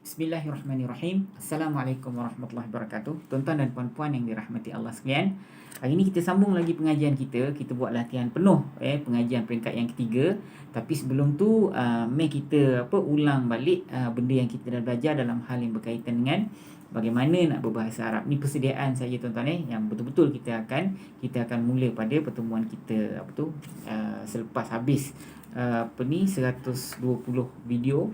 Bismillahirrahmanirrahim. Assalamualaikum warahmatullahi wabarakatuh. Tuan-tuan dan puan-puan yang dirahmati Allah sekalian. Hari ini kita sambung lagi pengajian kita. Kita buat latihan penuh pengajian peringkat yang ketiga. Tapi sebelum tu mari kita ulang balik benda yang kita dah belajar dalam hal yang berkaitan dengan bagaimana nak berbahasa Arab. Ni persediaan saja tuan-tuan yang betul-betul kita akan mula pada pertemuan kita selepas habis 120 video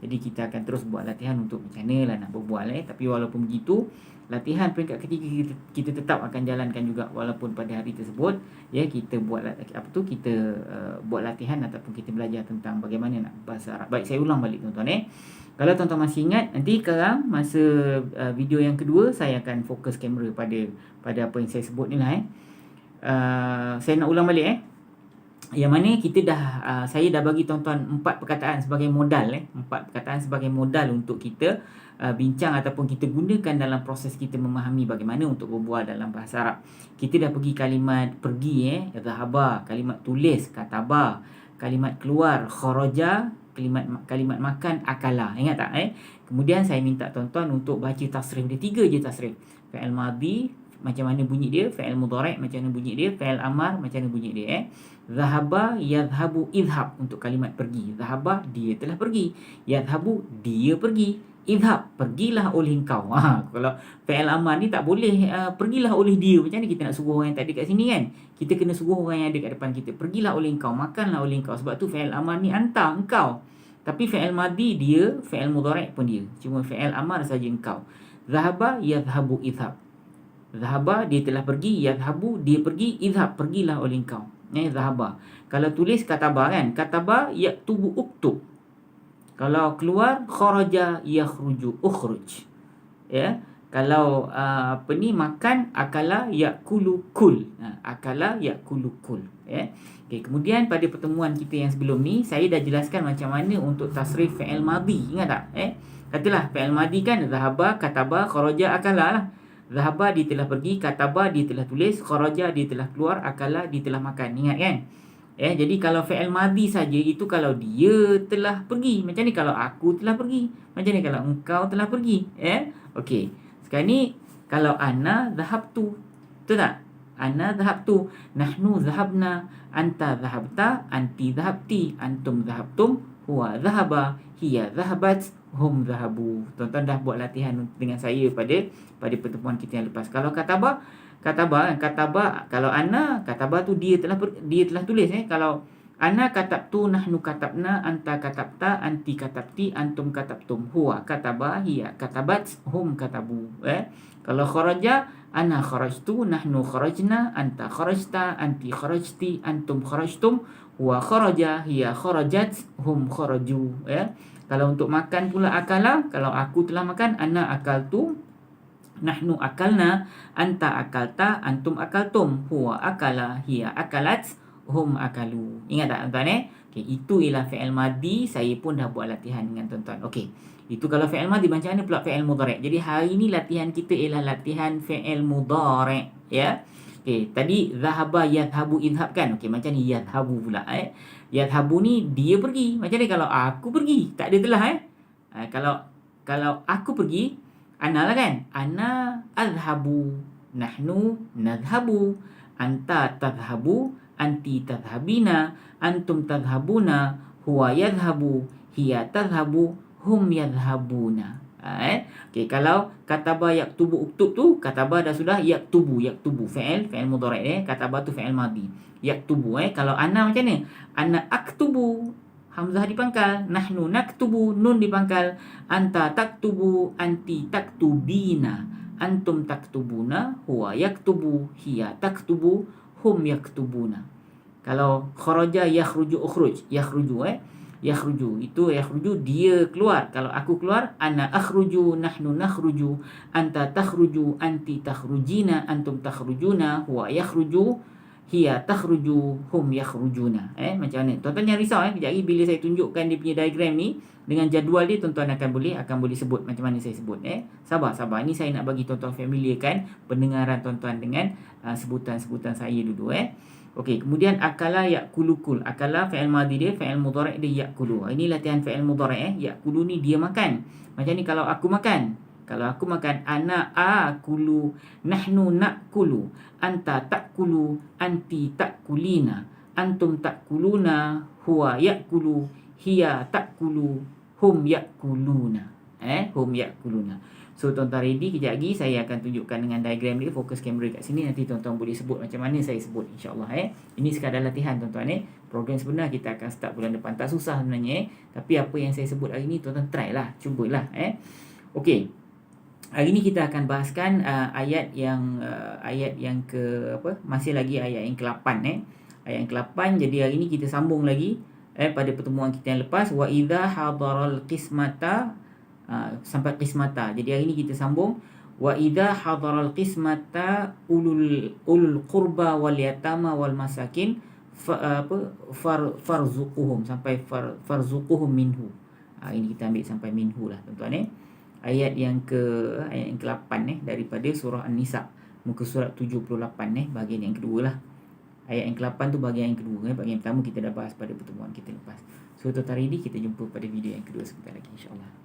jadi kita akan terus buat latihan untuk macam mana lah nak berbual tapi walaupun begitu latihan peringkat ketiga kita tetap akan jalankan juga walaupun pada hari tersebut kita buat kita buat latihan ataupun kita belajar tentang bagaimana nak bahasa Arab. Baik, saya ulang balik tuan-tuan Kalau tuan-tuan masih ingat, nanti sekarang masa video yang kedua saya akan fokus kamera pada apa yang saya sebut ni lah saya nak ulang balik yang mana kita saya dah bagi tuan-tuan 4 perkataan sebagai modal 4 perkataan sebagai modal untuk kita bincang ataupun kita gunakan dalam proses kita memahami bagaimana untuk berbual dalam bahasa Arab. Kita dah pergi kalimat pergi dhahaba, kalimat tulis kataba, kalimat keluar kharaja, kalimat makan akala. Ingat tak Kemudian saya minta tuan-tuan untuk baca tasrif dia, 3 je tasrif. Fi'il madhi macam mana bunyi dia, fi'il mudhari' macam mana bunyi dia, fi'il amar macam mana bunyi dia Dhahaba, yadhhabu, idhab untuk kalimat pergi. Dhahaba, dia telah pergi. Yadhhabu, dia pergi. Idhab, pergilah oleh engkau. Kalau fi'il amar ni tak boleh pergilah oleh dia. Macam mana kita nak suruh orang yang tak ada kat sini kan? Kita kena suruh orang yang ada kat depan kita. Pergilah oleh engkau, makanlah oleh engkau. Sebab tu fi'il amar ni hantar engkau. Tapi fi'il madhi dia, fi'il mudhari' pun dia. Cuma fi'il amar saja engkau. Dhahaba, yadhhabu, idhab. Dhahaba, dia telah pergi. Yadhhabu, dia pergi. Idhab, pergilah oleh engkau. Dhahaba. Kalau tulis kataba kan, kataba yaktubu uktub. Kalau keluar kharaja yakhruju ukhruj. Kalau makan akala yakulu kul. Akala yakulu kul. Okey, kemudian pada pertemuan kita yang sebelum ni saya dah jelaskan macam mana untuk tasrif fi'il madhi. Ingat tak? Katalah fi'il madhi kan dhahaba, kataba, kharaja, akala lah. Dhahaba, dia telah pergi, kataba, dia telah tulis, kharaja, dia telah keluar, akala, dia telah makan. Ingat kan? Jadi kalau fi'il madhi saja itu kalau dia telah pergi. Macam ni kalau aku telah pergi. Macam ni kalau engkau telah pergi. Okey. Sekarang ni kalau ana dhahabtu. Betul tak? Ana dhahabtu. Nahnu dhahabna. Anta dhahabta. Anti dhahabti. Antum dhahabtum. Huwa dhahaba. Hiya dhahabat. Hum dhahabu. Tuan-tuan dah buat latihan dengan saya pada pertemuan kita yang lepas. Kalau kataba kalau ana kataba tu dia telah tulis Kalau ana katabtu, nahnu katabna, anta katabta, anti katabti, antum katabtum. Huwa kataba, hiya katabat, hum katabu. Kalau kharaja, ana kharajtu, nahnu kharajna, anta kharajta, anti kharajti, antum kharajtum. Huwa kharaja, hiya kharajat, hum kharaju. Kalau untuk makan pula akala, kalau aku telah makan, ana akaltu, nahnu akalna, anta akalta, antum akaltum. Huwa akala, hiya akalat, hum akalu. Ingat tak tuan-tuan Okey, itu ialah fi'il madhi. Saya pun dah buat latihan dengan tuan-tuan. Okey, itu kalau fi'il madhi. Macam mana pula fi'il mudhari'? Jadi hari ni latihan kita ialah latihan fi'il mudhari'. Okey, tadi dhahaba, yadhhabu, idhab kan. Okey, macam ni yadhhabu pula Yadhhabu ni dia pergi. Macam ni kalau aku pergi, tak ada telah kalau aku pergi, ana lah kan. Ana adhabu, nahnu nadhabu, anta tadhabu, anti tadhabina, antum tadhabuna, huwa yadhabu, hiya tadhabu, hum yadhabuna. Okey, kalau kataba yaktubu uktub tu, kataba dah sudah, yaktubu fi'il mudhari' kataba tu fi'il madhi. Yaktubu kalau ana macam ni, ana aktubu, hamzah dipangkal, nahnu naktubu, nun dipangkal, anta taktubu, anti taktubina, antum taktubuna, huwa yaktubu, hiya taktubu, hum yaktubuna. Kalau kharaja yakhruju ukhruj, yakhruju itu yakhruju dia keluar. Kalau aku keluar, ana akhruju, nahnu nakhruju, anta takhruju, anti takhrujina, antum takhrujuna, huwa yakhruju, hiya takhruju, hum yakhrujuna. Macam mana? Tuan-tuan jangan risau kejap lagi bila saya tunjukkan dia punya diagram ni dengan jadual dia, tuan-tuan akan boleh sebut macam mana saya sebut. Sabar. Ini saya nak bagi tuan-tuan familiar kan pendengaran tuan-tuan dengan sebutan-sebutan saya dulu. Okey, kemudian akala yakulukul. Akala fi'il madhi dia, fi'il mudhari' dia yakulu. Ini latihan fi'il mudhari'. Yakulu ni dia makan. Macam ni kalau aku makan. Kalau aku makan, ana akulu, nahnu nakulu, anta takulu, anti takulina, antum takuluna, huwa yakulu, hiya takulu, hum yakuluna. Hum yakuluna. So tuan-tuan ready, kejap lagi saya akan tunjukkan dengan diagram dia, fokus kamera kat sini, nanti tuan-tuan boleh sebut macam mana saya sebut, insya-Allah. Ini sekadar latihan tuan-tuan. Program sebenar kita akan start bulan depan, tak susah sebenarnya, tapi apa yang saya sebut hari ni tuan-tuan try lah, cubalah. Okey, hari ni kita akan bahaskan ayat yang ke apa, masih lagi ayat yang ke-8. Ayat yang ke-8. Jadi hari ni kita sambung lagi pada pertemuan kita yang lepas, wa idza hadaral qismata, sampai qismata. Jadi hari ni kita sambung wa idza hadaral qismata ulul qurba wal yatama wal masakin farzuquhum sampai farzuquhum minhu. Ini kita ambil sampai minhu lah tuan-tuan. Ayat yang ke-8 daripada surah An-Nisa, muka surat 78 bahagian yang kedua lah. Ayat yang ke-8 tu bahagian yang kedua. Bahagian pertama kita dah bahas pada pertemuan kita lepas. So tuan-tuan ready, kita jumpa pada video yang kedua sebentar lagi, insya-Allah.